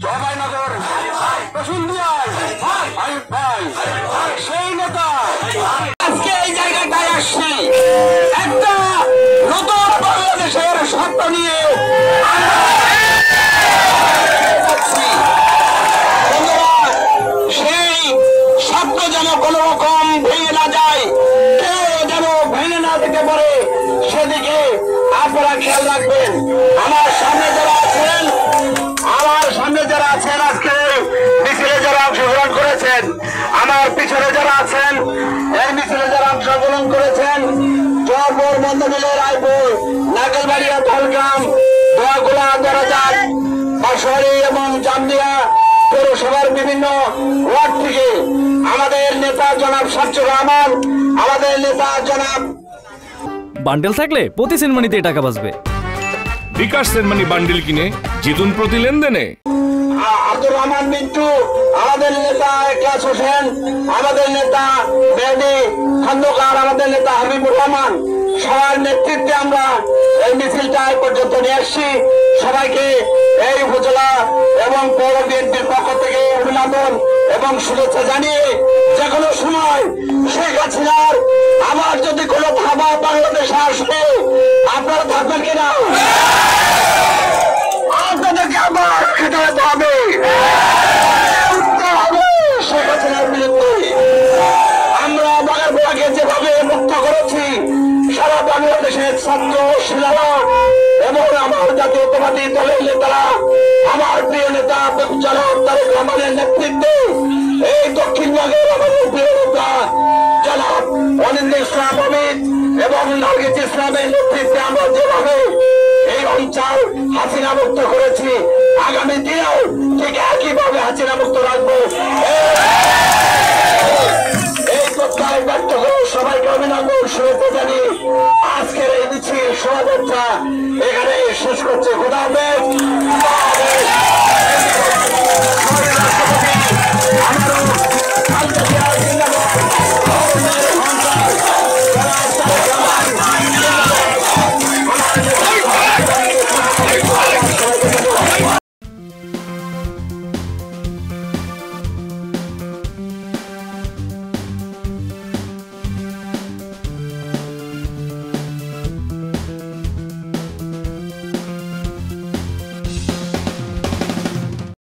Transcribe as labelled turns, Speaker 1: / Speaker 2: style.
Speaker 1: জয়নগর সেই নেতা আজকে এই জায়গাটায় আসছি একটা নতুন বাংলাদেশের স্বপ্ন নিয়ে। সেই স্বপ্ন যেন কোন রকম ভেঙে না যায়, কেউ যেন ভেঙে না দিতে পারে, সেদিকে আপনারা খেয়াল রাখবেন। আমার সামনে যারা আছেন আজকে মিছিলে যারা অংশগ্রহণ করেছেন, আমার পিছনে যারা আছেন এই মিছিলে যারা অংশগ্রহণ করেছেন, চরপুর বন্ধমিলে রায়পুর নাগেলবাড়িয়া ঝাড়গ্রাম দোয়াগোলা দরাজার বাঁশবাড়ি এবং জামদিয়া পৌরসভার বিভিন্ন ওয়ার্ড থেকে আমাদের নেতা জনাব শামসুর রহমান, আমাদের নেতা জনাব
Speaker 2: বান্ডেল থাকলে প্রতি সেনমানিতে টাকা বাঁচবে।
Speaker 3: বিকাশ সেনমানি বান্ডেল কিনে জিতুন প্রতি লেনদেনে।
Speaker 1: আব্দুর রহমান মিন্টু, আমাদের নেতা ইকলাস হোসেন, আমাদের নেতা মেহেদি খন্দকার, আমাদের নেতা হাবিবুর রহমান, সবার নেতৃত্বে আমরা এই মিছিলটা পর্যন্ত নিয়ে আসছি। সবাইকে এই উপজেলা এবং পৌর বিএনপির পক্ষ থেকে অভিনন্দন এবং শুভেচ্ছা জানিয়ে, যে কোনো সময় শেখ হাসিনার আবার যদি কোনো ধাবা বাংলাদেশে আসবে, আপনারা থাকবেন কিনা? আপনাদেরকে আবার খেতে হবে, শেখ হাসিনার বিরুদ্ধে। আমরা বাগারবোড়াকে যেভাবে মুক্ত করেছি, সারা বাংলাদেশের ছাত্র শিলারা এবং আমার জাতীয়তাবাদী দলের নেতারা, আমার প্রিয় নেতা জনাব তারেক রহমানের নেতৃত্বে এই দক্ষিণবঙ্গের আমাদের প্রিয় নেতা জনাব অনিন্দ ইসলাম অমিত এবং নার্গিস ইসলামের নেতৃত্বে আমরা যেভাবে এই অঞ্চল হাসিনা মুক্ত করেছি, আগামী দিনেও ঠিক একইভাবে হাসিনা মুক্ত রাখবো। এই প্রত্যয় ব্যক্ত করে সবাইকে অভিনন্দন শুভেচ্ছা জানিয়ে আজকের এই মিছিল শোভাযাত্রা এখানে শেষ করছে। খোদা হাফেজ।